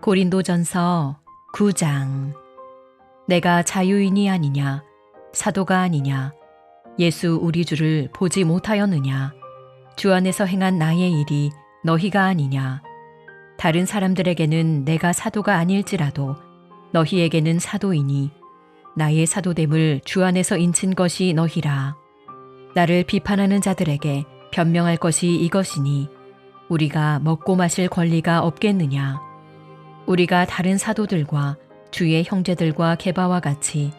고린도전서 9장. 내가 자유인이 아니냐, 사도가 아니냐, 예수 우리 주를 보지 못하였느냐, 주 안에서 행한 나의 일이 너희가 아니냐. 다른 사람들에게는 내가 사도가 아닐지라도 너희에게는 사도이니 나의 사도됨을 주 안에서 인친 것이 너희라. 나를 비판하는 자들에게 변명할 것이 이것이니 우리가 먹고 마실 권리가 없겠느냐. 우리가 다른 사도들과 주의 형제들과 게바와 같이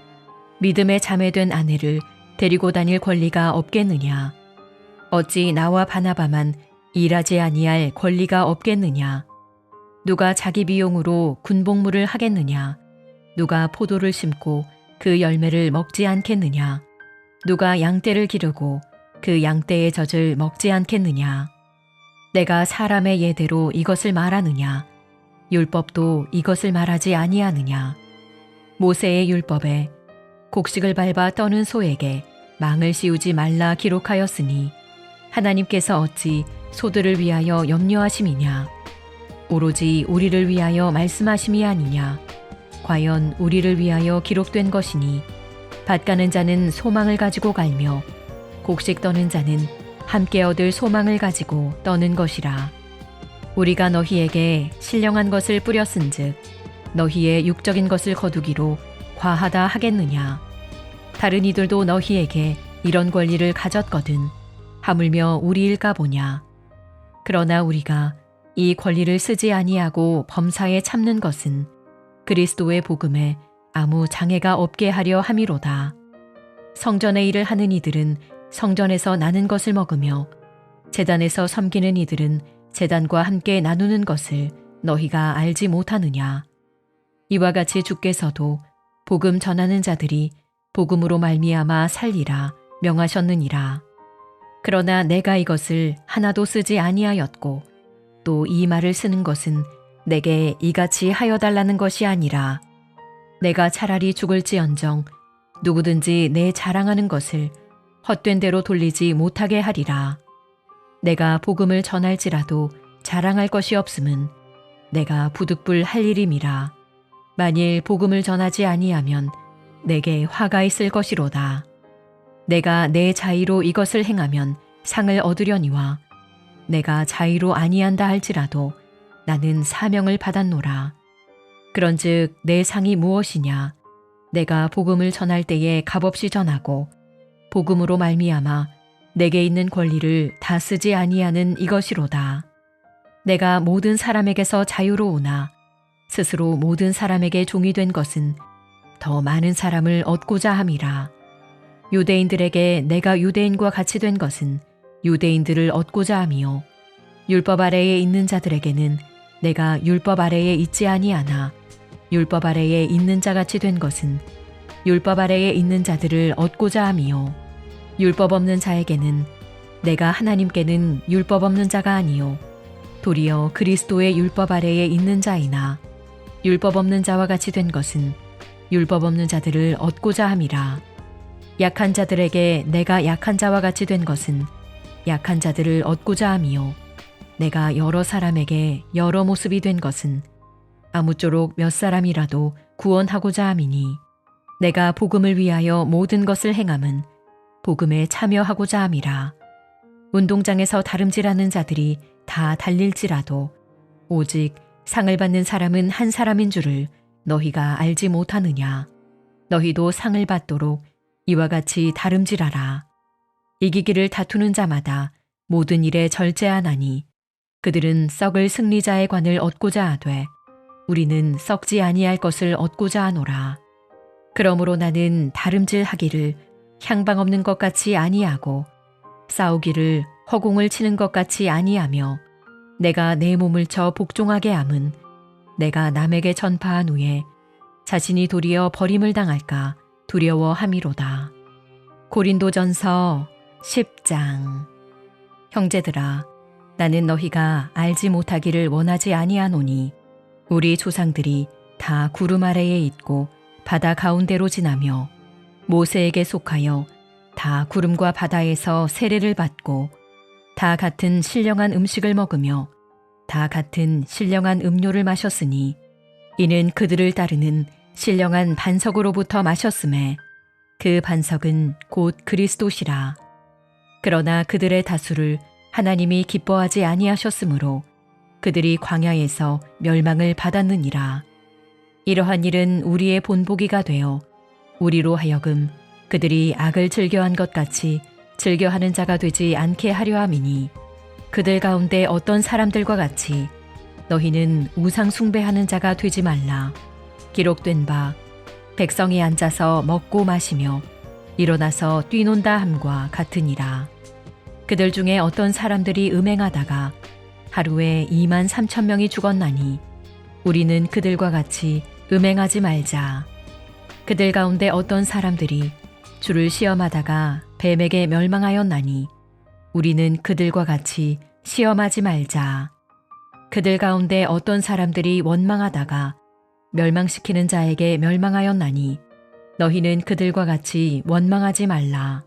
믿음에 자매된 아내를 데리고 다닐 권리가 없겠느냐. 어찌 나와 바나바만 일하지 아니할 권리가 없겠느냐. 누가 자기 비용으로 군복무를 하겠느냐. 누가 포도를 심고 그 열매를 먹지 않겠느냐. 누가 양떼를 기르고 그 양떼의 젖을 먹지 않겠느냐. 내가 사람의 예대로 이것을 말하느냐. 율법도 이것을 말하지 아니하느냐. 모세의 율법에 곡식을 밟아 떠는 소에게 망을 씌우지 말라 기록하였으니 하나님께서 어찌 소들을 위하여 염려하심이냐. 오로지 우리를 위하여 말씀하심이 아니냐. 과연 우리를 위하여 기록된 것이니 밭 가는 자는 소망을 가지고 갈며 곡식 떠는 자는 함께 얻을 소망을 가지고 떠는 것이라. 우리가 너희에게 신령한 것을 뿌렸은즉 너희의 육적인 것을 거두기로 과하다 하겠느냐. 다른 이들도 너희에게 이런 권리를 가졌거든 하물며 우리일까 보냐. 그러나 우리가 이 권리를 쓰지 아니하고 범사에 참는 것은 그리스도의 복음에 아무 장애가 없게 하려 함이로다. 성전의 일을 하는 이들은 성전에서 나는 것을 먹으며 제단에서 섬기는 이들은 제단과 함께 나누는 것을 너희가 알지 못하느냐. 이와 같이 주께서도 복음 전하는 자들이 복음으로 말미암아 살리라 명하셨느니라. 그러나 내가 이것을 하나도 쓰지 아니하였고 또 이 말을 쓰는 것은 내게 이같이 하여 달라는 것이 아니라 내가 차라리 죽을지언정 누구든지 내 자랑하는 것을 헛된 대로 돌리지 못하게 하리라. 내가 복음을 전할지라도 자랑할 것이 없음은 내가 부득불 할 일임이라. 만일 복음을 전하지 아니하면 내게 화가 있을 것이로다. 내가 내 자의로 이것을 행하면 상을 얻으려니와 내가 자의로 아니한다 할지라도 나는 사명을 받았노라. 그런즉 내 상이 무엇이냐. 내가 복음을 전할 때에 값없이 전하고 복음으로 말미암아 내게 있는 권리를 다 쓰지 아니하는 이것이로다. 내가 모든 사람에게서 자유로우나 스스로 모든 사람에게 종이 된 것은 더 많은 사람을 얻고자 함이라. 유대인들에게 내가 유대인과 같이 된 것은 유대인들을 얻고자 함이요. 율법 아래에 있는 자들에게는 내가 율법 아래에 있지 아니하나 율법 아래에 있는 자같이 된 것은 율법 아래에 있는 자들을 얻고자 함이요. 율법 없는 자에게는 내가 하나님께는 율법 없는 자가 아니요 도리어 그리스도의 율법 아래에 있는 자이나 율법 없는 자와 같이 된 것은 율법 없는 자들을 얻고자 함이라. 약한 자들에게 내가 약한 자와 같이 된 것은 약한 자들을 얻고자 함이요 내가 여러 사람에게 여러 모습이 된 것은 아무쪼록 몇 사람이라도 구원하고자 함이니 내가 복음을 위하여 모든 것을 행함은 복음에 참여하고자 함이라. 운동장에서 다름질하는 자들이 다 달릴지라도 오직 상을 받는 사람은 한 사람인 줄을 너희가 알지 못하느냐. 너희도 상을 받도록 이와 같이 다름질하라. 이기기를 다투는 자마다 모든 일에 절제하나니 그들은 썩을 승리자의 관을 얻고자 하되 우리는 썩지 아니할 것을 얻고자 하노라. 그러므로 나는 다름질하기를 향방 없는 것 같이 아니하고 싸우기를 허공을 치는 것 같이 아니하며 내가 내 몸을 쳐 복종하게 함은 내가 남에게 전파한 후에 자신이 도리어 버림을 당할까 두려워함이로다. 고린도전서 10장. 형제들아, 나는 너희가 알지 못하기를 원하지 아니하노니 우리 조상들이 다 구름 아래에 있고 바다 가운데로 지나며 모세에게 속하여 다 구름과 바다에서 세례를 받고 다 같은 신령한 음식을 먹으며 다 같은 신령한 음료를 마셨으니 이는 그들을 따르는 신령한 반석으로부터 마셨음에 그 반석은 곧 그리스도시라. 그러나 그들의 다수를 하나님이 기뻐하지 아니하셨으므로 그들이 광야에서 멸망을 받았느니라. 이러한 일은 우리의 본보기가 되어 우리로 하여금 그들이 악을 즐겨한 것 같이 즐겨하는 자가 되지 않게 하려 함이니, 그들 가운데 어떤 사람들과 같이 너희는 우상 숭배하는 자가 되지 말라. 기록된 바 백성이 앉아서 먹고 마시며 일어나서 뛰논다 함과 같으니라. 그들 중에 어떤 사람들이 음행하다가 하루에 23,000명이 죽었나니 우리는 그들과 같이 음행하지 말자. 그들 가운데 어떤 사람들이 주를 시험하다가 뱀에게 멸망하였나니 우리는 그들과 같이 시험하지 말자. 그들 가운데 어떤 사람들이 원망하다가 멸망시키는 자에게 멸망하였나니 너희는 그들과 같이 원망하지 말라.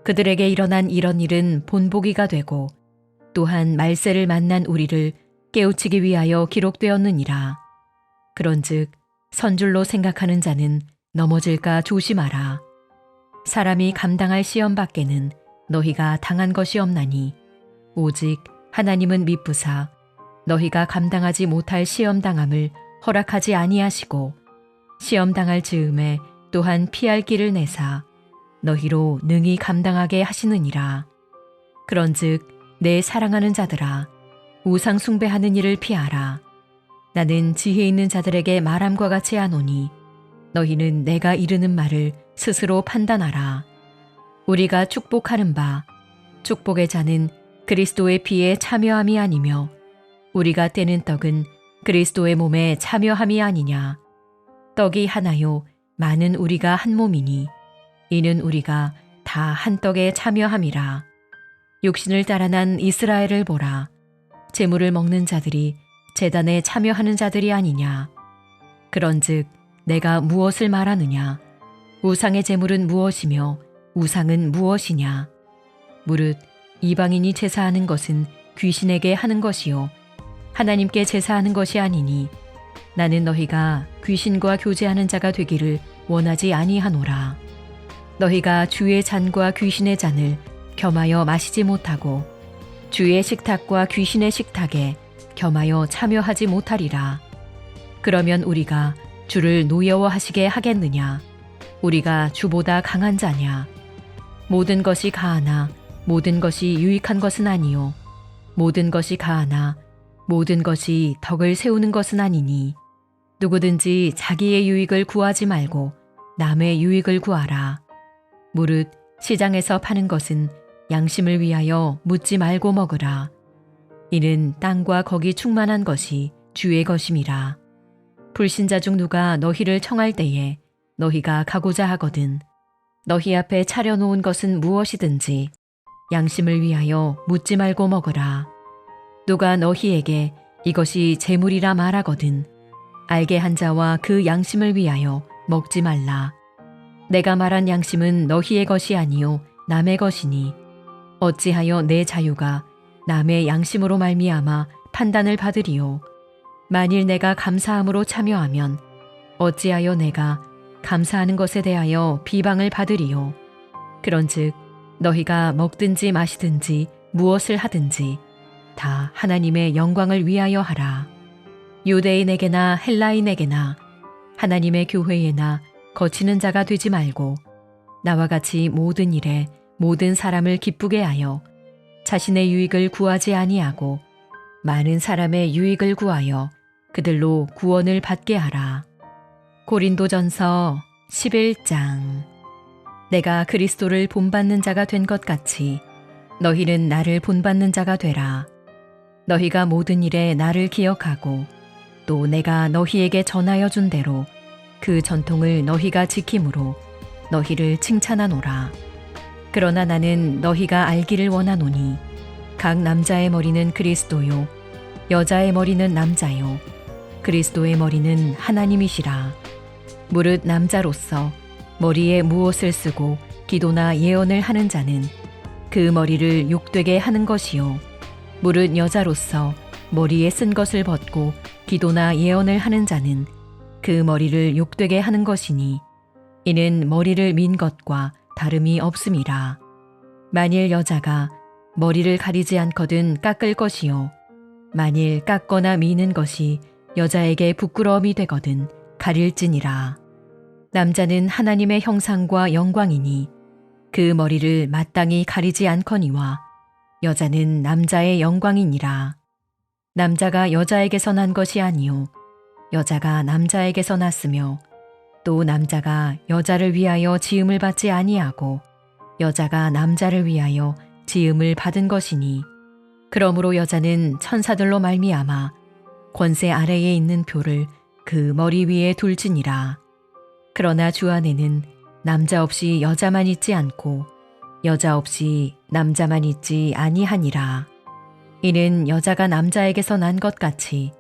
그들에게 일어난 이런 일은 본보기가 되고 또한 말세를 만난 우리를 깨우치기 위하여 기록되었느니라. 그런즉 선줄로 생각하는 자는 넘어질까 조심하라. 사람이 감당할 시험 밖에는 너희가 당한 것이 없나니 오직 하나님은 미쁘사 너희가 감당하지 못할 시험 당함을 허락하지 아니하시고 시험 당할 즈음에 또한 피할 길을 내사 너희로 능히 감당하게 하시느니라. 그런즉 내 사랑하는 자들아, 우상 숭배하는 일을 피하라. 나는 지혜 있는 자들에게 말함과 같이 하노니 너희는 내가 이르는 말을 스스로 판단하라. 우리가 축복하는 바 축복의 자는 그리스도의 피에 참여함이 아니며 우리가 떼는 떡은 그리스도의 몸에 참여함이 아니냐. 떡이 하나요 많은 우리가 한 몸이니 이는 우리가 다 한 떡에 참여함이라. 육신을 따라 난 이스라엘을 보라. 제물을 먹는 자들이 제단에 참여하는 자들이 아니냐. 그런즉 내가 무엇을 말하느냐. 우상의 제물은 무엇이며 우상은 무엇이냐. 무릇 이방인이 제사하는 것은 귀신에게 하는 것이요 하나님께 제사하는 것이 아니니 나는 너희가 귀신과 교제하는 자가 되기를 원하지 아니하노라. 너희가 주의 잔과 귀신의 잔을 겸하여 마시지 못하고 주의 식탁과 귀신의 식탁에 겸하여 참여하지 못하리라. 그러면 우리가 주를 노여워하시게 하겠느냐. 우리가 주보다 강한 자냐. 모든 것이 가하나 모든 것이 유익한 것은 아니요 모든 것이 가하나 모든 것이 덕을 세우는 것은 아니니 누구든지 자기의 유익을 구하지 말고 남의 유익을 구하라. 무릇 시장에서 파는 것은 양심을 위하여 묻지 말고 먹으라. 이는 땅과 거기 충만한 것이 주의 것임이라. 불신자 중 누가 너희를 청할 때에 너희가 가고자 하거든 너희 앞에 차려놓은 것은 무엇이든지 양심을 위하여 묻지 말고 먹으라. 누가 너희에게 이것이 재물이라 말하거든 알게 한 자와 그 양심을 위하여 먹지 말라. 내가 말한 양심은 너희의 것이 아니요 남의 것이니 어찌하여 내 자유가 남의 양심으로 말미암아 판단을 받으리요. 만일 내가 감사함으로 참여하면 어찌하여 내가 감사하는 것에 대하여 비방을 받으리요. 그런즉 너희가 먹든지 마시든지 무엇을 하든지 다 하나님의 영광을 위하여 하라. 유대인에게나 헬라인에게나 하나님의 교회에나 거치는 자가 되지 말고 나와 같이 모든 일에 모든 사람을 기쁘게 하여 자신의 유익을 구하지 아니하고 많은 사람의 유익을 구하여 그들로 구원을 받게 하라. 고린도전서 11장. 내가 그리스도를 본받는 자가 된 것 같이 너희는 나를 본받는 자가 되라. 너희가 모든 일에 나를 기억하고 또 내가 너희에게 전하여 준 대로 그 전통을 너희가 지킴으로 너희를 칭찬하노라. 그러나 나는 너희가 알기를 원하노니 각 남자의 머리는 그리스도요 여자의 머리는 남자요 그리스도의 머리는 하나님이시라. 무릇 남자로서 머리에 무엇을 쓰고 기도나 예언을 하는 자는 그 머리를 욕되게 하는 것이요 무릇 여자로서 머리에 쓴 것을 벗고 기도나 예언을 하는 자는 그 머리를 욕되게 하는 것이니 이는 머리를 민 것과 다름이 없음이라. 만일 여자가 머리를 가리지 않거든 깎을 것이요 만일 깎거나 미는 것이 여자에게 부끄러움이 되거든 가릴지니라. 남자는 하나님의 형상과 영광이니 그 머리를 마땅히 가리지 않거니와 여자는 남자의 영광이니라. 남자가 여자에게서 난 것이 아니요 여자가 남자에게서 났으며 또 남자가 여자를 위하여 지음을 받지 아니하고 여자가 남자를 위하여 지음을 받은 것이니 그러므로 여자는 천사들로 말미암아 권세 아래에 있는 표를 그 머리 위에 둘지니라. 그러나 주 안에는 남자 없이 여자만 있지 않고 여자 없이 남자만 있지 아니하니라. 이는 여자가 남자에게서 난 것 같이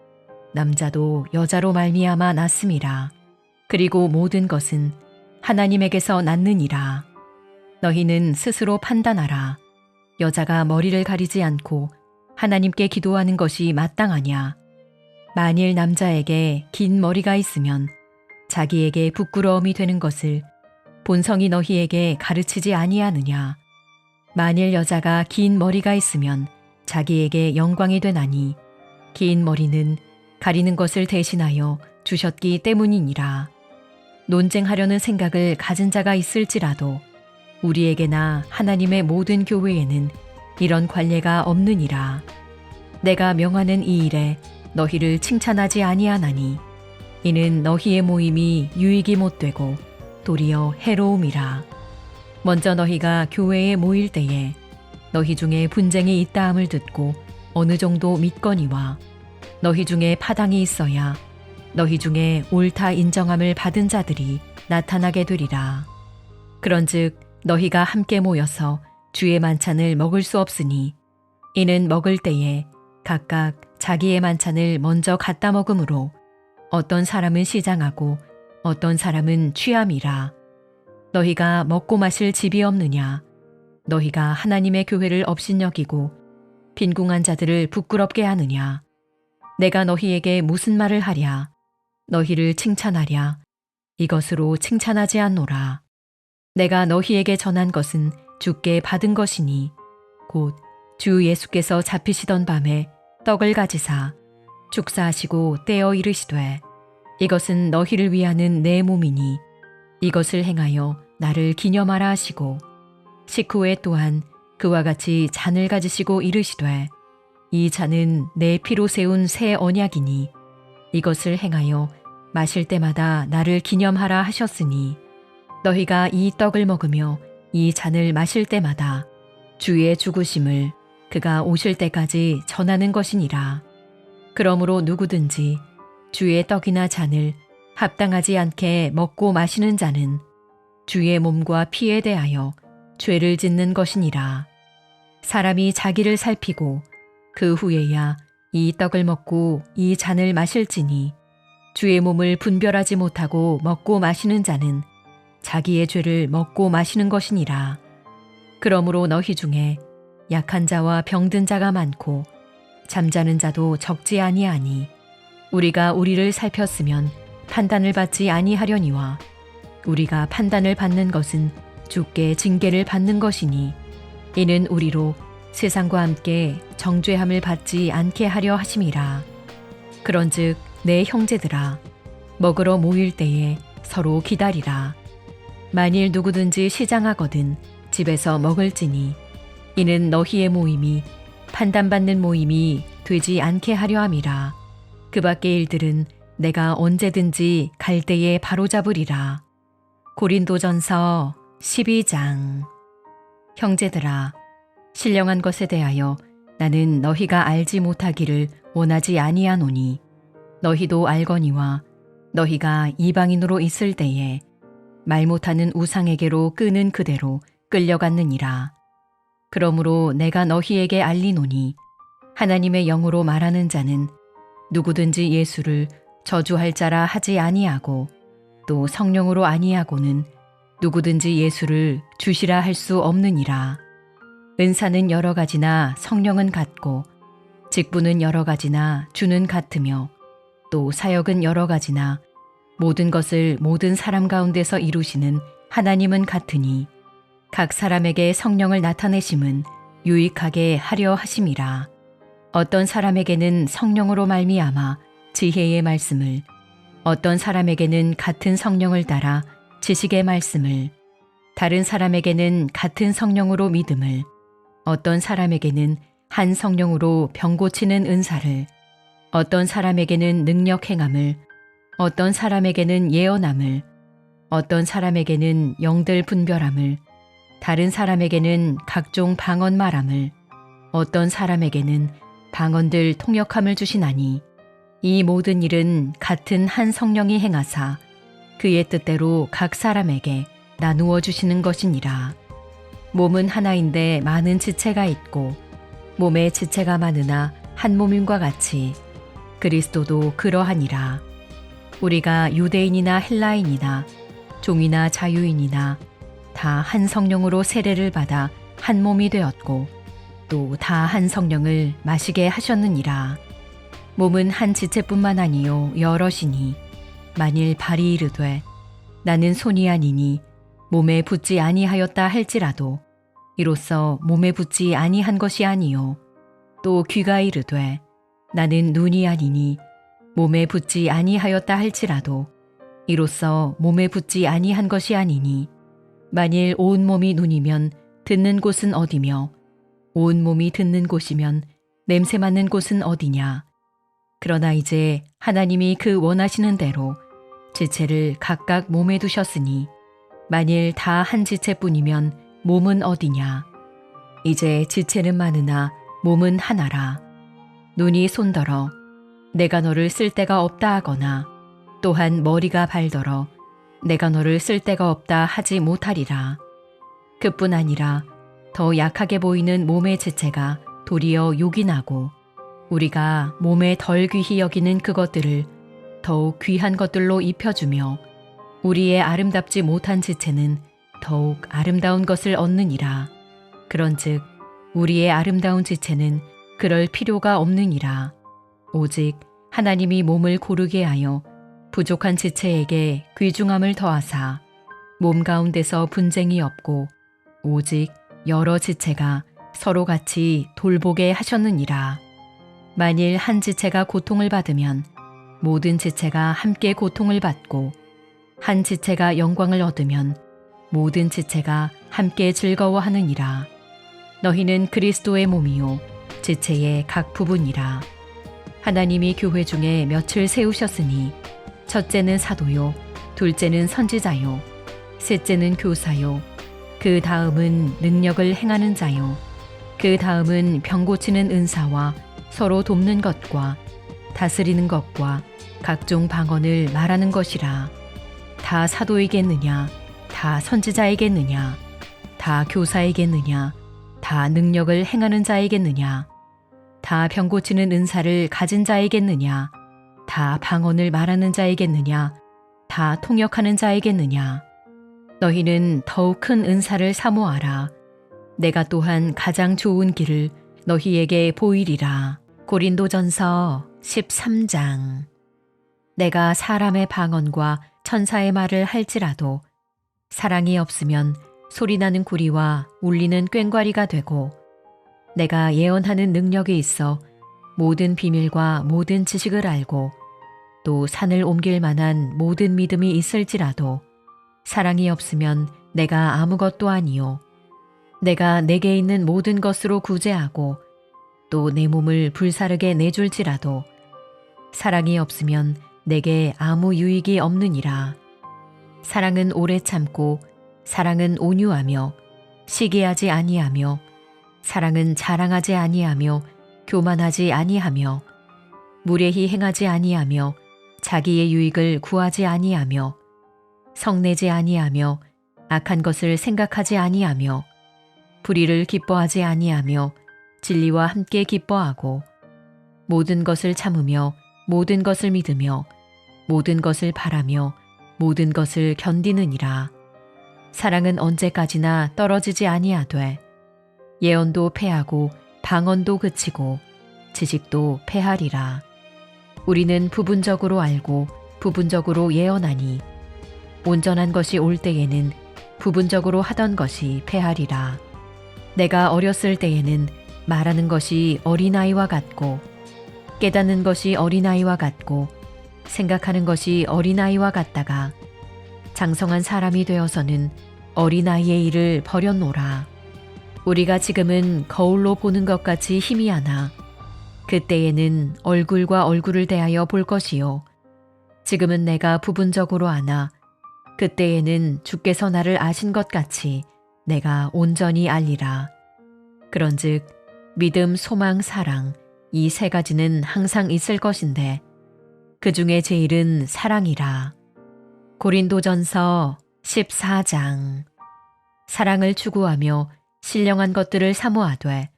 남자도 여자로 말미암아 났음이라. 그리고 모든 것은 하나님에게서 났느니라. 너희는 스스로 판단하라. 여자가 머리를 가리지 않고 하나님께 기도하는 것이 마땅하냐? 만일 남자에게 긴 머리가 있으면 자기에게 부끄러움이 되는 것을 본성이 너희에게 가르치지 아니하느냐? 만일 여자가 긴 머리가 있으면 자기에게 영광이 되나니 긴 머리는 가리는 것을 대신하여 주셨기 때문이니라. 논쟁하려는 생각을 가진 자가 있을지라도 우리에게나 하나님의 모든 교회에는 이런 관례가 없느니라. 내가 명하는 이 일에 너희를 칭찬하지 아니하나니 이는 너희의 모임이 유익이 못되고 도리어 해로움이라. 먼저 너희가 교회에 모일 때에 너희 중에 분쟁이 있다함을 듣고 어느 정도 믿거니와 너희 중에 파당이 있어야 너희 중에 옳다 인정함을 받은 자들이 나타나게 되리라. 그런즉 너희가 함께 모여서 주의 만찬을 먹을 수 없으니 이는 먹을 때에 각각 자기의 만찬을 먼저 갖다 먹으므로 어떤 사람은 시장하고 어떤 사람은 취함이라. 너희가 먹고 마실 집이 없느냐? 너희가 하나님의 교회를 업신여기고 빈궁한 자들을 부끄럽게 하느냐? 내가 너희에게 무슨 말을 하랴? 너희를 칭찬하랴? 이것으로 칭찬하지 않노라. 내가 너희에게 전한 것은 주께 받은 것이니 곧 주 예수께서 잡히시던 밤에 떡을 가지사 축사하시고 떼어 이르시되 이것은 너희를 위하는 내 몸이니 이것을 행하여 나를 기념하라 하시고 식후에 또한 그와 같이 잔을 가지시고 이르시되 이 잔은 내 피로 세운 새 언약이니 이것을 행하여 마실 때마다 나를 기념하라 하셨으니 너희가 이 떡을 먹으며 이 잔을 마실 때마다 주의 죽으심을 그가 오실 때까지 전하는 것이니라. 그러므로 누구든지 주의 떡이나 잔을 합당하지 않게 먹고 마시는 자는 주의 몸과 피에 대하여 죄를 짓는 것이니라. 사람이 자기를 살피고 그 후에야 이 떡을 먹고 이 잔을 마실지니 주의 몸을 분별하지 못하고 먹고 마시는 자는 자기의 죄를 먹고 마시는 것이니라. 그러므로 너희 중에 약한 자와 병든 자가 많고 잠자는 자도 적지 아니하니 우리가 우리를 살폈으면 판단을 받지 아니하려니와 우리가 판단을 받는 것은 주께 징계를 받는 것이니 이는 우리로 세상과 함께 정죄함을 받지 않게 하려 하심이라. 그런즉 내 형제들아 먹으러 모일 때에 서로 기다리라. 만일 누구든지 시장하거든 집에서 먹을지니 이는 너희의 모임이 판단받는 모임이 되지 않게 하려 함이라. 그 밖의 일들은 내가 언제든지 갈 때에 바로잡으리라. 고린도전서 12장. 형제들아, 신령한 것에 대하여 나는 너희가 알지 못하기를 원하지 아니하노니 너희도 알거니와 너희가 이방인으로 있을 때에 말 못하는 우상에게로 끄는 그대로 끌려갔느니라. 그러므로 내가 너희에게 알리노니 하나님의 영으로 말하는 자는 누구든지 예수를 저주할 자라 하지 아니하고 또 성령으로 아니하고는 누구든지 예수를 주시라 할 수 없느니라. 은사는 여러 가지나 성령은 같고 직분은 여러 가지나 주는 같으며 또 사역은 여러 가지나 모든 것을 모든 사람 가운데서 이루시는 하나님은 같으니 각 사람에게 성령을 나타내심은 유익하게 하려 하심이라. 어떤 사람에게는 성령으로 말미암아 지혜의 말씀을, 어떤 사람에게는 같은 성령을 따라 지식의 말씀을, 다른 사람에게는 같은 성령으로 믿음을, 어떤 사람에게는 한 성령으로 병 고치는 은사를, 어떤 사람에게는 능력 행함을, 어떤 사람에게는 예언함을, 어떤 사람에게는 영들 분별함을, 다른 사람에게는 각종 방언 말함을, 어떤 사람에게는 방언들 통역함을 주시나니 이 모든 일은 같은 한 성령이 행하사 그의 뜻대로 각 사람에게 나누어 주시는 것이니라. 몸은 하나인데 많은 지체가 있고 몸에 지체가 많으나 한 몸임과 같이 그리스도도 그러하니라. 우리가 유대인이나 헬라인이나 종이나 자유인이나 다 한 성령으로 세례를 받아 한 몸이 되었고 또 다 한 성령을 마시게 하셨느니라. 몸은 한 지체뿐만 아니요 여럿이니 만일 발이 이르되 나는 손이 아니니 몸에 붙지 아니하였다 할지라도 이로써 몸에 붙지 아니한 것이 아니요 또 귀가 이르되 나는 눈이 아니니 몸에 붙지 아니하였다 할지라도 이로써 몸에 붙지 아니한 것이 아니니 만일 온 몸이 눈이면 듣는 곳은 어디며 온 몸이 듣는 곳이면 냄새 맡는 곳은 어디냐. 그러나 이제 하나님이 그 원하시는 대로 지체를 각각 몸에 두셨으니 만일 다 한 지체뿐이면 몸은 어디냐. 이제 지체는 많으나 몸은 하나라. 눈이 손더러 내가 너를 쓸 데가 없다 하거나 또한 머리가 발더러 내가 너를 쓸 데가 없다 하지 못하리라. 그뿐 아니라 더 약하게 보이는 몸의 지체가 도리어 요긴하고 우리가 몸에 덜 귀히 여기는 그것들을 더욱 귀한 것들로 입혀주며 우리의 아름답지 못한 지체는 더욱 아름다운 것을 얻느니라. 그런즉 우리의 아름다운 지체는 그럴 필요가 없느니라. 오직 하나님이 몸을 고르게 하여 부족한 지체에게 귀중함을 더하사 몸 가운데서 분쟁이 없고 오직 여러 지체가 서로 같이 돌보게 하셨느니라. 만일 한 지체가 고통을 받으면 모든 지체가 함께 고통을 받고 한 지체가 영광을 얻으면 모든 지체가 함께 즐거워하느니라. 너희는 그리스도의 몸이요 지체의 각 부분이라. 하나님이 교회 중에 몇을 세우셨으니 첫째는 사도요 둘째는 선지자요 셋째는 교사요 그 다음은 능력을 행하는 자요 그 다음은 병 고치는 은사와 서로 돕는 것과 다스리는 것과 각종 방언을 말하는 것이라. 다 사도이겠느냐 다 선지자이겠느냐 다 교사이겠느냐 다 능력을 행하는 자이겠느냐 다 병 고치는 은사를 가진 자이겠느냐 다 방언을 말하는 자이겠느냐 다 통역하는 자이겠느냐. 너희는 더욱 큰 은사를 사모하라. 내가 또한 가장 좋은 길을 너희에게 보이리라. 고린도전서 13장. 내가 사람의 방언과 천사의 말을 할지라도 사랑이 없으면 소리나는 구리와 울리는 꽹과리가 되고 내가 예언하는 능력이 있어 모든 비밀과 모든 지식을 알고 또 산을 옮길 만한 모든 믿음이 있을지라도 사랑이 없으면 내가 아무것도 아니요. 내가 내게 있는 모든 것으로 구제하고 또 내 몸을 불사르게 내줄지라도 사랑이 없으면 내게 아무 유익이 없느니라. 사랑은 오래 참고 사랑은 온유하며 시기하지 아니하며 사랑은 자랑하지 아니하며 교만하지 아니하며 무례히 행하지 아니하며 자기의 유익을 구하지 아니하며 성내지 아니하며 악한 것을 생각하지 아니하며 불의를 기뻐하지 아니하며 진리와 함께 기뻐하고 모든 것을 참으며 모든 것을 믿으며 모든 것을 바라며 모든 것을 견디느니라. 사랑은 언제까지나 떨어지지 아니하되 예언도 패하고 방언도 그치고 지식도 패하리라. 우리는 부분적으로 알고 부분적으로 예언하니 온전한 것이 올 때에는 부분적으로 하던 것이 패하리라. 내가 어렸을 때에는 말하는 것이 어린아이와 같고 깨닫는 것이 어린아이와 같고 생각하는 것이 어린아이와 같다가 장성한 사람이 되어서는 어린아이의 일을 버렸노라. 우리가 지금은 거울로 보는 것 같이 희미하나 그때에는 얼굴과 얼굴을 대하여 볼 것이요. 지금은 내가 부분적으로 아나 그때에는 주께서 나를 아신 것 같이 내가 온전히 알리라. 그런즉 믿음, 소망, 사랑 이 세 가지는 항상 있을 것인데 그 중에 제일은 사랑이라. 고린도전서 14장. 사랑을 추구하며 신령한 것들을 사모하되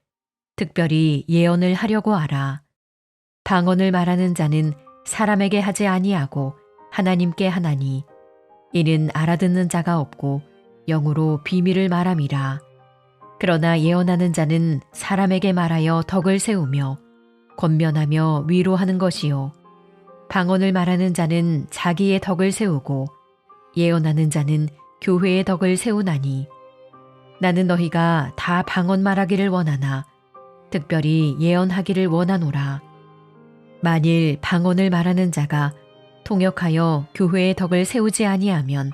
특별히 예언을 하려고 하라. 방언을 말하는 자는 사람에게 하지 아니하고 하나님께 하나니 이는 알아듣는 자가 없고 영으로 비밀을 말함이라. 그러나 예언하는 자는 사람에게 말하여 덕을 세우며 권면하며 위로하는 것이요. 방언을 말하는 자는 자기의 덕을 세우고 예언하는 자는 교회의 덕을 세우나니 나는 너희가 다 방언 말하기를 원하나 특별히 예언하기를 원하노라. 만일 방언을 말하는 자가 통역하여 교회의 덕을 세우지 아니하면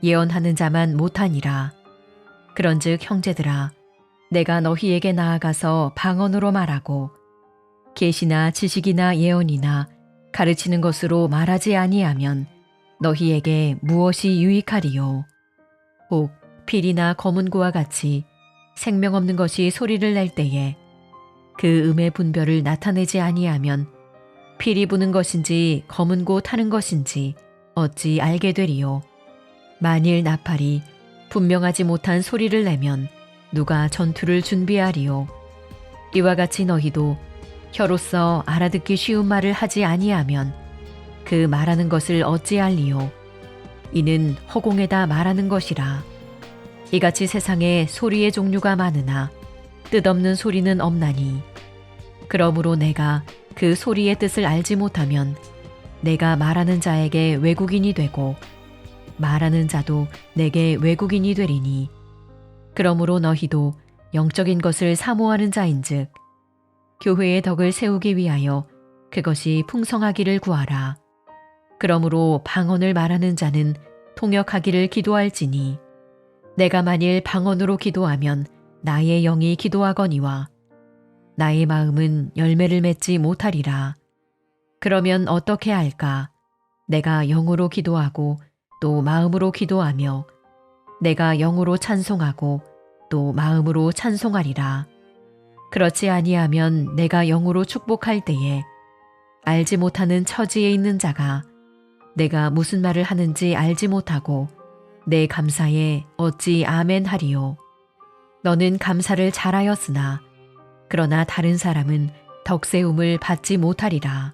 예언하는 자만 못하니라. 그런즉 형제들아 내가 너희에게 나아가서 방언으로 말하고 계시나 지식이나 예언이나 가르치는 것으로 말하지 아니하면 너희에게 무엇이 유익하리요. 혹 필이나 검은고와 같이 생명 없는 것이 소리를 낼 때에 그 음의 분별을 나타내지 아니하면 필이 부는 것인지 검은고 타는 것인지 어찌 알게 되리요. 만일 나팔이 분명하지 못한 소리를 내면 누가 전투를 준비하리요. 이와 같이 너희도 혀로서 알아듣기 쉬운 말을 하지 아니하면 그 말하는 것을 어찌 알리요. 이는 허공에다 말하는 것이라. 이같이 세상에 소리의 종류가 많으나 뜻없는 소리는 없나니 그러므로 내가 그 소리의 뜻을 알지 못하면 내가 말하는 자에게 외국인이 되고 말하는 자도 내게 외국인이 되리니 그러므로 너희도 영적인 것을 사모하는 자인즉 교회의 덕을 세우기 위하여 그것이 풍성하기를 구하라. 그러므로 방언을 말하는 자는 통역하기를 기도할지니 내가 만일 방언으로 기도하면 나의 영이 기도하거니와 나의 마음은 열매를 맺지 못하리라. 그러면 어떻게 할까? 내가 영으로 기도하고 또 마음으로 기도하며 내가 영으로 찬송하고 또 마음으로 찬송하리라. 그렇지 아니하면 내가 영으로 축복할 때에 알지 못하는 처지에 있는 자가 내가 무슨 말을 하는지 알지 못하고 내 감사에 어찌 아멘 하리요. 너는 감사를 잘하였으나 그러나 다른 사람은 덕세움을 받지 못하리라.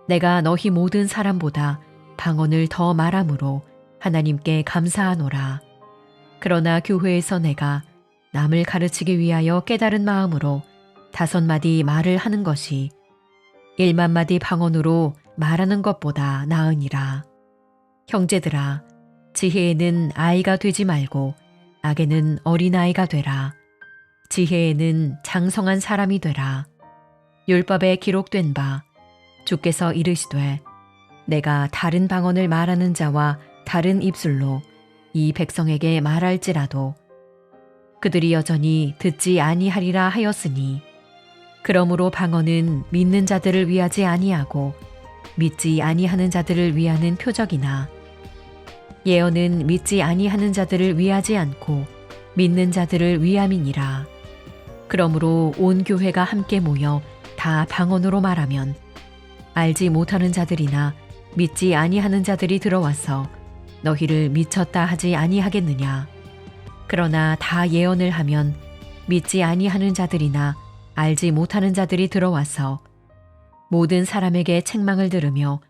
내가 너희 모든 사람보다 방언을 더 말함으로 하나님께 감사하노라. 그러나 교회에서 내가 남을 가르치기 위하여 깨달은 마음으로 5마디 말을 하는 것이 1만마디 방언으로 말하는 것보다 나으니라. 형제들아, 지혜에는 아이가 되지 말고 악에는 어린아이가 되라. 지혜에는 장성한 사람이 되라. 율법에 기록된 바 주께서 이르시되 내가 다른 방언을 말하는 자와 다른 입술로 이 백성에게 말할지라도 그들이 여전히 듣지 아니하리라 하였으니 그러므로 방언은 믿는 자들을 위하지 아니하고 믿지 아니하는 자들을 위하는 표적이나 예언은 믿지 아니하는 자들을 위하지 않고 믿는 자들을 위함이니라. 그러므로 온 교회가 함께 모여 다 방언으로 말하면 알지 못하는 자들이나 믿지 아니하는 자들이 들어와서 너희를 미쳤다 하지 아니하겠느냐. 그러나 다 예언을 하면 믿지 아니하는 자들이나 알지 못하는 자들이 들어와서 모든 사람에게 책망을 들으며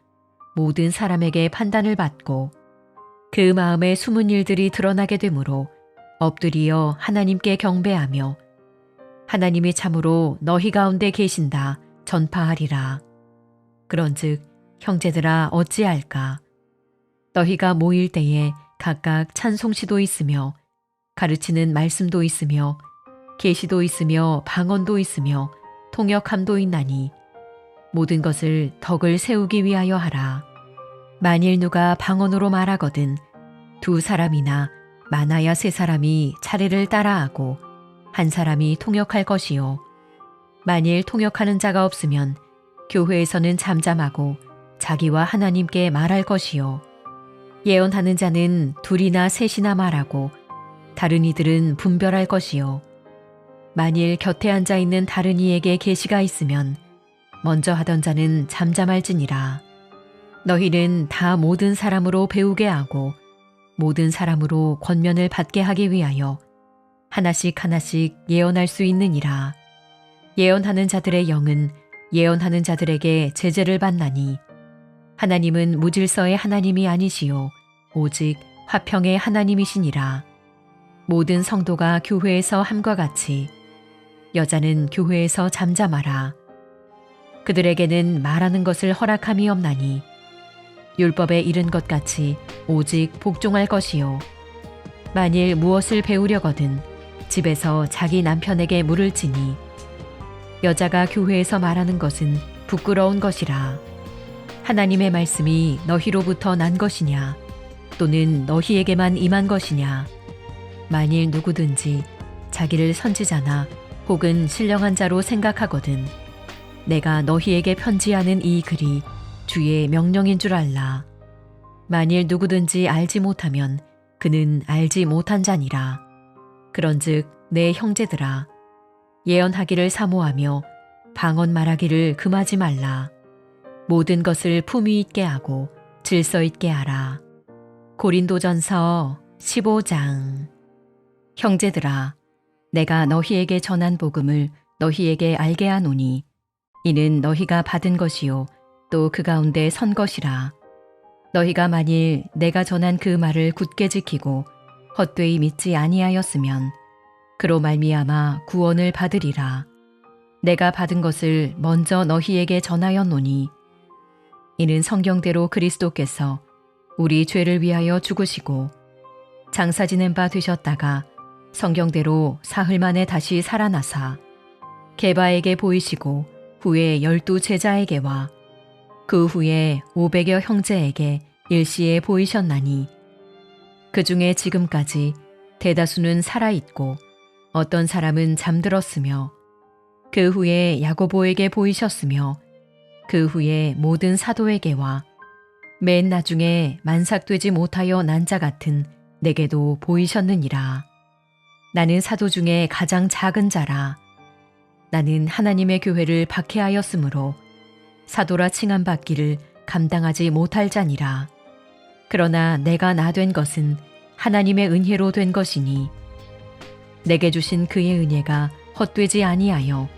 모든 사람에게 판단을 받고 그 마음에 숨은 일들이 드러나게 되므로 엎드리어 하나님께 경배하며 하나님이 참으로 너희 가운데 계신다 전파하리라. 그런즉 형제들아 어찌할까? 너희가 모일 때에 각각 찬송시도 있으며 가르치는 말씀도 있으며 계시도 있으며 방언도 있으며 통역함도 있나니 모든 것을 덕을 세우기 위하여 하라. 만일 누가 방언으로 말하거든 두 사람이나 많아야 세 사람이 차례를 따라하고 한 사람이 통역할 것이요. 만일 통역하는 자가 없으면 교회에서는 잠잠하고 자기와 하나님께 말할 것이요. 예언하는 자는 둘이나 셋이나 말하고 다른 이들은 분별할 것이요. 만일 곁에 앉아 있는 다른 이에게 계시가 있으면 먼저 하던 자는 잠잠할지니라. 너희는 다 모든 사람으로 배우게 하고 모든 사람으로 권면을 받게 하기 위하여 하나씩 하나씩 예언할 수 있느니라. 예언하는 자들의 영은 예언하는 자들에게 제재를 받나니 하나님은 무질서의 하나님이 아니시요 오직 화평의 하나님이시니라. 모든 성도가 교회에서 함과 같이 여자는 교회에서 잠잠하라. 그들에게는 말하는 것을 허락함이 없나니 율법에 이른 것 같이 오직 복종할 것이요. 만일 무엇을 배우려거든 집에서 자기 남편에게 물을 지니 여자가 교회에서 말하는 것은 부끄러운 것이라. 하나님의 말씀이 너희로부터 난 것이냐 또는 너희에게만 임한 것이냐. 만일 누구든지 자기를 선지자나 혹은 신령한 자로 생각하거든 내가 너희에게 편지하는 이 글이 주의 명령인 줄 알라. 만일 누구든지 알지 못하면 그는 알지 못한 자니라. 그런즉 내 형제들아 예언하기를 사모하며 방언 말하기를 금하지 말라. 모든 것을 품위 있게 하고 질서 있게 하라. 고린도전서 15장. 형제들아 내가 너희에게 전한 복음을 너희에게 알게 하노니 이는 너희가 받은 것이요 또 그 가운데 선 것이라. 너희가 만일 내가 전한 그 말을 굳게 지키고 헛되이 믿지 아니하였으면 그로 말미암아 구원을 받으리라. 내가 받은 것을 먼저 너희에게 전하였노니 이는 성경대로 그리스도께서 우리 죄를 위하여 죽으시고 장사 지낸 바 되셨다가 성경대로 사흘 만에 다시 살아나사 게바에게 보이시고 후에 12 제자에게와 그 후에 500여 형제에게 일시에 보이셨나니 그 중에 지금까지 대다수는 살아있고 어떤 사람은 잠들었으며 그 후에 야고보에게 보이셨으며 그 후에 모든 사도에게와 맨 나중에 만삭되지 못하여 난 자 같은 내게도 보이셨느니라. 나는 사도 중에 가장 작은 자라. 나는 하나님의 교회를 박해하였으므로 사도라 칭함받기를 감당하지 못할 자니라. 그러나 내가 나 된 것은 하나님의 은혜로 된 것이니 내게 주신 그의 은혜가 헛되지 아니하여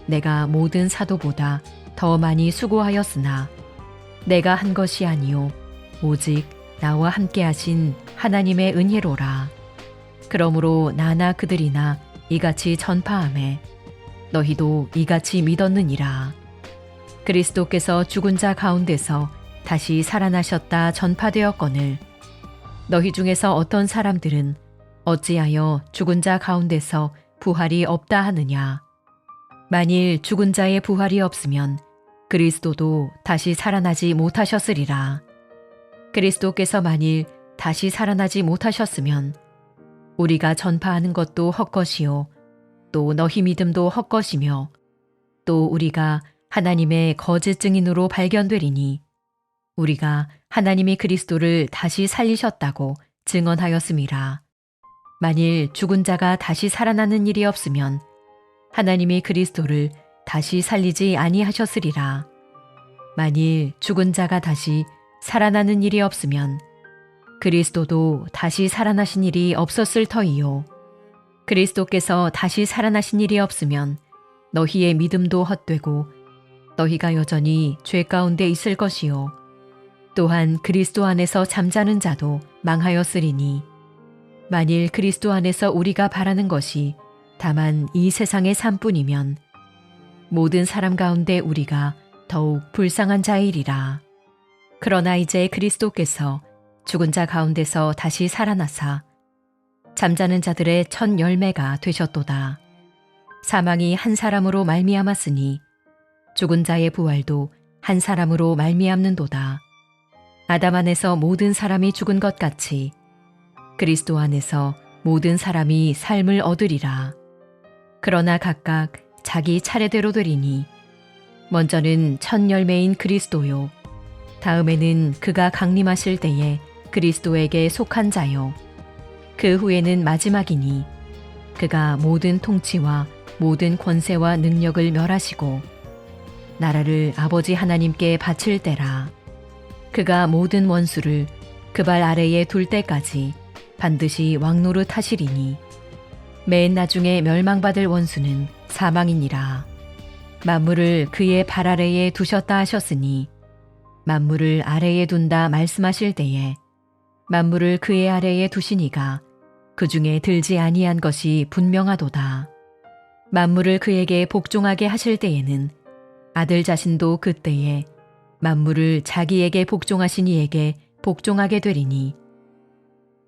내가 모든 사도보다 더 많이 수고하였으나 내가 한 것이 아니요 오직 나와 함께 하신 하나님의 은혜로라. 그러므로 나나 그들이나 이같이 전파하매 너희도 이같이 믿었느니라. 그리스도께서 죽은 자 가운데서 다시 살아나셨다 전파되었거늘 너희 중에서 어떤 사람들은 어찌하여 죽은 자 가운데서 부활이 없다 하느냐. 만일 죽은 자의 부활이 없으면 그리스도도 다시 살아나지 못하셨으리라. 그리스도께서 만일 다시 살아나지 못하셨으면 우리가 전파하는 것도 헛것이요 또 너희 믿음도 헛것이며 또 우리가 하나님의 거짓 증인으로 발견되리니 우리가 하나님이 그리스도를 다시 살리셨다고 증언하였음이라. 만일 죽은 자가 다시 살아나는 일이 없으면 하나님이 그리스도를 다시 살리지 아니하셨으리라. 만일 죽은 자가 다시 살아나는 일이 없으면 그리스도도 다시 살아나신 일이 없었을 터이요. 그리스도께서 다시 살아나신 일이 없으면 너희의 믿음도 헛되고 너희가 여전히 죄 가운데 있을 것이요. 또한 그리스도 안에서 잠자는 자도 망하였으리니 만일 그리스도 안에서 우리가 바라는 것이 다만 이 세상의 삶뿐이면 모든 사람 가운데 우리가 더욱 불쌍한 자이리라. 그러나 이제 그리스도께서 죽은 자 가운데서 다시 살아나사 잠자는 자들의 첫 열매가 되셨도다. 사망이 한 사람으로 말미암았으니 죽은 자의 부활도 한 사람으로 말미암는도다. 아담 안에서 모든 사람이 죽은 것 같이 그리스도 안에서 모든 사람이 삶을 얻으리라. 그러나 각각 자기 차례대로 되리니 먼저는 첫 열매인 그리스도요, 다음에는 그가 강림하실 때에 그리스도에게 속한 자요, 그 후에는 마지막이니 그가 모든 통치와 모든 권세와 능력을 멸하시고 나라를 아버지 하나님께 바칠 때라. 그가 모든 원수를 그 발 아래에 둘 때까지 반드시 왕노릇 하시리니 맨 나중에 멸망받을 원수는 사망이니라. 만물을 그의 발 아래에 두셨다 하셨으니 만물을 아래에 둔다 말씀하실 때에 만물을 그의 아래에 두시니가 그 중에 들지 아니한 것이 분명하도다. 만물을 그에게 복종하게 하실 때에는 아들 자신도 그때에 만물을 자기에게 복종하신 이에게 복종하게 되리니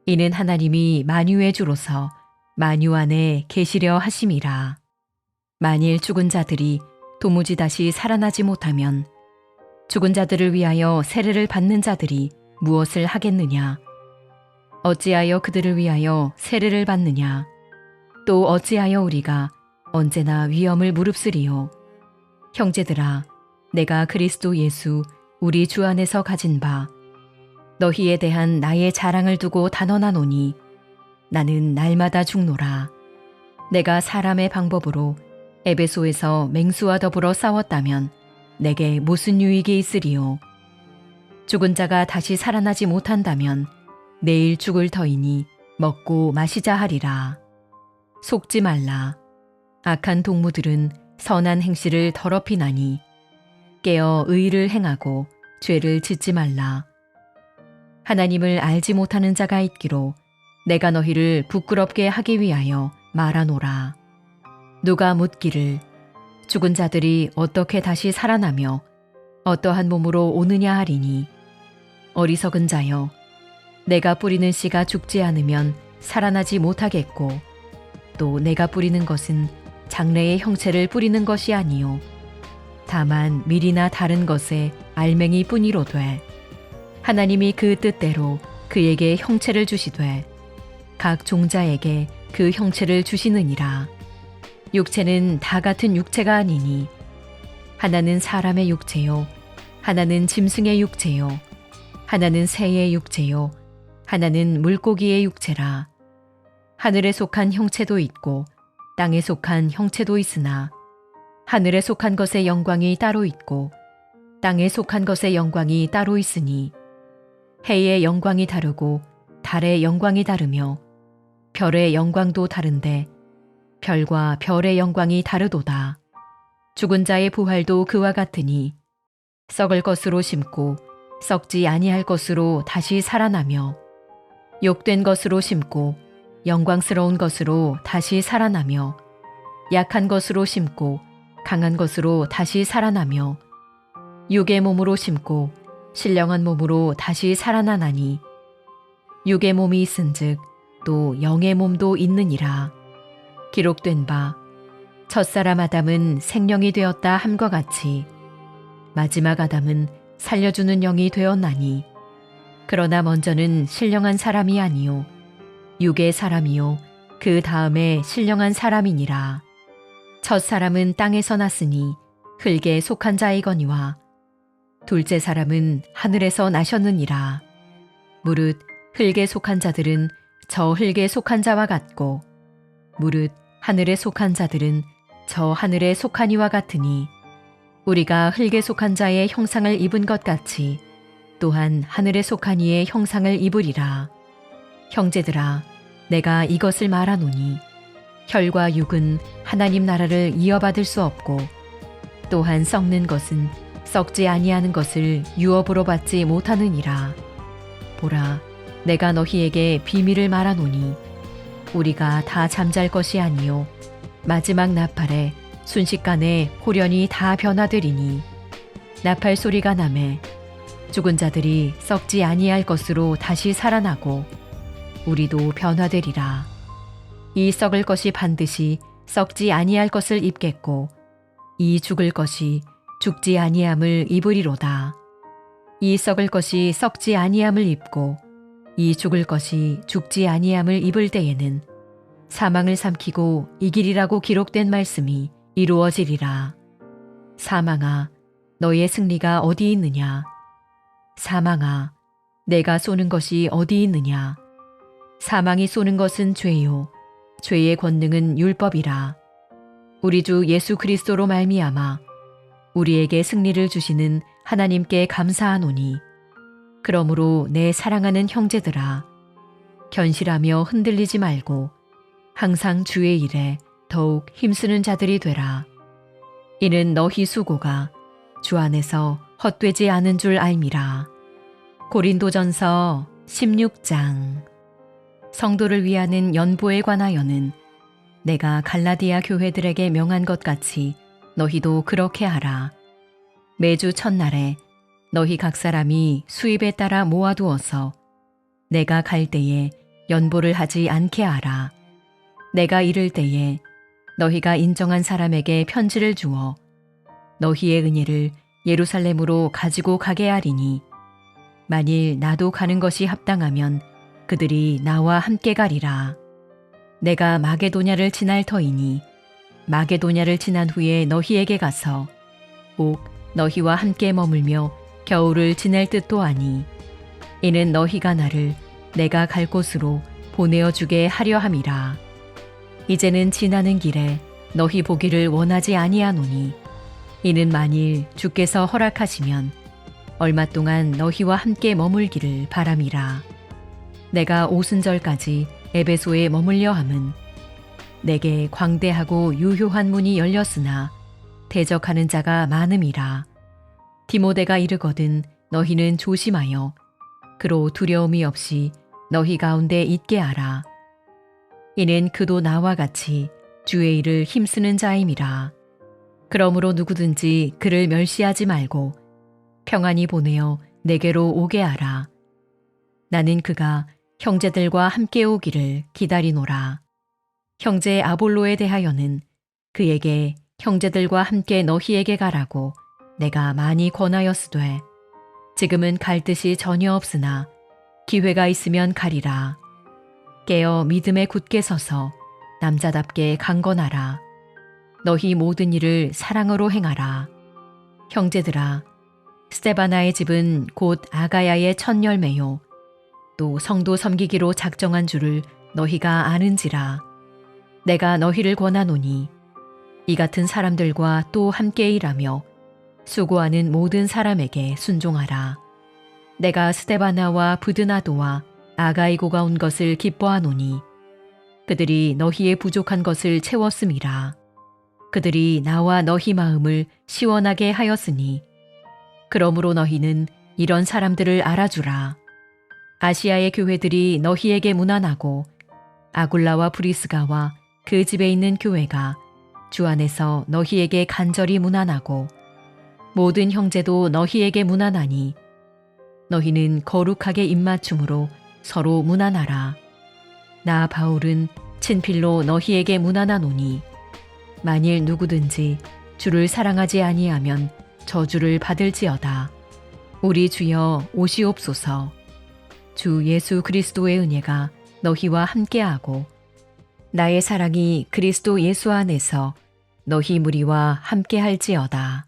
이는 하나님이 만유의 주로서 만유 안에 계시려 하심이라. 만일 죽은 자들이 도무지 다시 살아나지 못하면 죽은 자들을 위하여 세례를 받는 자들이 무엇을 하겠느냐? 어찌하여 그들을 위하여 세례를 받느냐? 또 어찌하여 우리가 언제나 위험을 무릅쓰리요? 형제들아, 내가 그리스도 예수 우리 주 안에서 가진 바 너희에 대한 나의 자랑을 두고 단언하노니 나는 날마다 죽노라. 내가 사람의 방법으로 에베소에서 맹수와 더불어 싸웠다면 내게 무슨 유익이 있으리요? 죽은 자가 다시 살아나지 못한다면 내일 죽을 터이니 먹고 마시자 하리라. 속지 말라. 악한 동무들은 선한 행실을 더럽히나니 깨어 의를 행하고 죄를 짓지 말라. 하나님을 알지 못하는 자가 있기로 내가 너희를 부끄럽게 하기 위하여 말하노라. 누가 묻기를 죽은 자들이 어떻게 다시 살아나며 어떠한 몸으로 오느냐 하리니 어리석은 자여, 내가 뿌리는 씨가 죽지 않으면 살아나지 못하겠고 또 내가 뿌리는 것은 장래의 형체를 뿌리는 것이 아니요 다만 밀이나 다른 것에 알맹이 뿐이로되 하나님이 그 뜻대로 그에게 형체를 주시되 각 종자에게 그 형체를 주시느니라. 육체는 다 같은 육체가 아니니 하나는 사람의 육체요, 하나는 짐승의 육체요, 하나는 새의 육체요, 하나는 물고기의 육체라. 하늘에 속한 형체도 있고 땅에 속한 형체도 있으나 하늘에 속한 것의 영광이 따로 있고 땅에 속한 것의 영광이 따로 있으니 해의 영광이 다르고 달의 영광이 다르며 별의 영광도 다른데 별과 별의 영광이 다르도다. 죽은 자의 부활도 그와 같으니 썩을 것으로 심고 썩지 아니할 것으로 다시 살아나며 욕된 것으로 심고 영광스러운 것으로 다시 살아나며 약한 것으로 심고 강한 것으로 다시 살아나며 육의 몸으로 심고 신령한 몸으로 다시 살아나나니 육의 몸이 있은즉 또 영의 몸도 있느니라. 기록된 바 첫사람 아담은 생명이 되었다 함과 같이 마지막 아담은 살려주는 영이 되었나니 그러나 먼저는 신령한 사람이 아니요 육의 사람이요 그 다음에 신령한 사람이니라. 첫사람은 땅에서 났으니 흙에 속한 자이거니와 둘째 사람은 하늘에서 나셨느니라. 무릇 흙에 속한 자들은 저 흙에 속한 자와 같고 무릇 하늘에 속한 자들은 저 하늘에 속한 이와 같으니 우리가 흙에 속한 자의 형상을 입은 것 같이 또한 하늘에 속한 이의 형상을 입으리라. 형제들아, 내가 이것을 말하노니 혈과 육은 하나님 나라를 이어받을 수 없고 또한 썩는 것은 썩지 아니하는 것을 유업으로 받지 못하느니라. 보라, 내가 너희에게 비밀을 말하노니 우리가 다 잠잘 것이 아니요 마지막 나팔에 순식간에 홀연히 다 변화되리니 나팔 소리가 나매 죽은 자들이 썩지 아니할 것으로 다시 살아나고 우리도 변화되리라. 이 썩을 것이 반드시 썩지 아니할 것을 입겠고 이 죽을 것이 죽지 아니함을 입으리로다. 이 썩을 것이 썩지 아니함을 입고 이 죽을 것이 죽지 아니함을 입을 때에는 사망을 삼키고 이기리라고 기록된 말씀이 이루어지리라. 사망아, 너의 승리가 어디 있느냐? 사망아, 내가 쏘는 것이 어디 있느냐? 사망이 쏘는 것은 죄요, 죄의 권능은 율법이라. 우리 주 예수 그리스도로 말미암아 우리에게 승리를 주시는 하나님께 감사하노니, 그러므로 내 사랑하는 형제들아, 견실하며 흔들리지 말고 항상 주의 일에 더욱 힘쓰는 자들이 되라. 이는 너희 수고가 주 안에서 헛되지 않은 줄 알미라. 고린도전서 16장. 성도를 위하는 연보에 관하여는 내가 갈라디아 교회들에게 명한 것 같이 너희도 그렇게 하라. 매주 첫날에 너희 각 사람이 수입에 따라 모아두어서 내가 갈 때에 연보를 하지 않게 하라. 내가 이를 때에 너희가 인정한 사람에게 편지를 주어 너희의 은혜를 예루살렘으로 가지고 가게 하리니, 만일 나도 가는 것이 합당하면 그들이 나와 함께 가리라. 내가 마게도냐를 지날 터이니 마게도냐를 지난 후에 너희에게 가서 꼭 너희와 함께 머물며 겨울을 지낼 듯도 하니, 이는 너희가 나를 내가 갈 곳으로 보내어 주게 하려 함이라. 이제는 지나는 길에 너희 보기를 원하지 아니하노니, 이는 만일 주께서 허락하시면 얼마 동안 너희와 함께 머물기를 바람이라. 내가 오순절까지 에베소에 머물려 함은 내게 광대하고 유효한 문이 열렸으나 대적하는 자가 많음이라. 디모데가 이르거든 너희는 조심하여 그로 두려움이 없이 너희 가운데 있게 하라. 이는 그도 나와 같이 주의 일을 힘쓰는 자임이라. 그러므로 누구든지 그를 멸시하지 말고 평안히 보내어 내게로 오게 하라. 나는 그가 형제들과 함께 오기를 기다리노라. 형제 아볼로에 대하여는 그에게 형제들과 함께 너희에게 가라고 내가 많이 권하였으되, 지금은 갈 뜻이 전혀 없으나 기회가 있으면 가리라. 깨어 믿음에 굳게 서서 남자답게 강건하라. 너희 모든 일을 사랑으로 행하라. 형제들아, 스데바나의 집은 곧 아가야의 첫 열매요, 또 성도 섬기기로 작정한 줄을 너희가 아는지라. 내가 너희를 권하노니 이 같은 사람들과 또 함께 일하며 수고하는 모든 사람에게 순종하라. 내가 스데바나와 부드나도와 아가이고가 온 것을 기뻐하노니 그들이 너희의 부족한 것을 채웠음이라. 그들이 나와 너희 마음을 시원하게 하였으니, 그러므로 너희는 이런 사람들을 알아주라. 아시아의 교회들이 너희에게 문안하고 아굴라와 브리스가와 그 집에 있는 교회가 주 안에서 너희에게 간절히 문안하고 모든 형제도 너희에게 문안하니, 너희는 거룩하게 입맞춤으로 서로 문안하라. 나 바울은 친필로 너희에게 문안하노니, 만일 누구든지 주를 사랑하지 아니하면 저주를 받을지어다. 우리 주여 오시옵소서. 주 예수 그리스도의 은혜가 너희와 함께하고 나의 사랑이 그리스도 예수 안에서 너희 무리와 함께할지어다.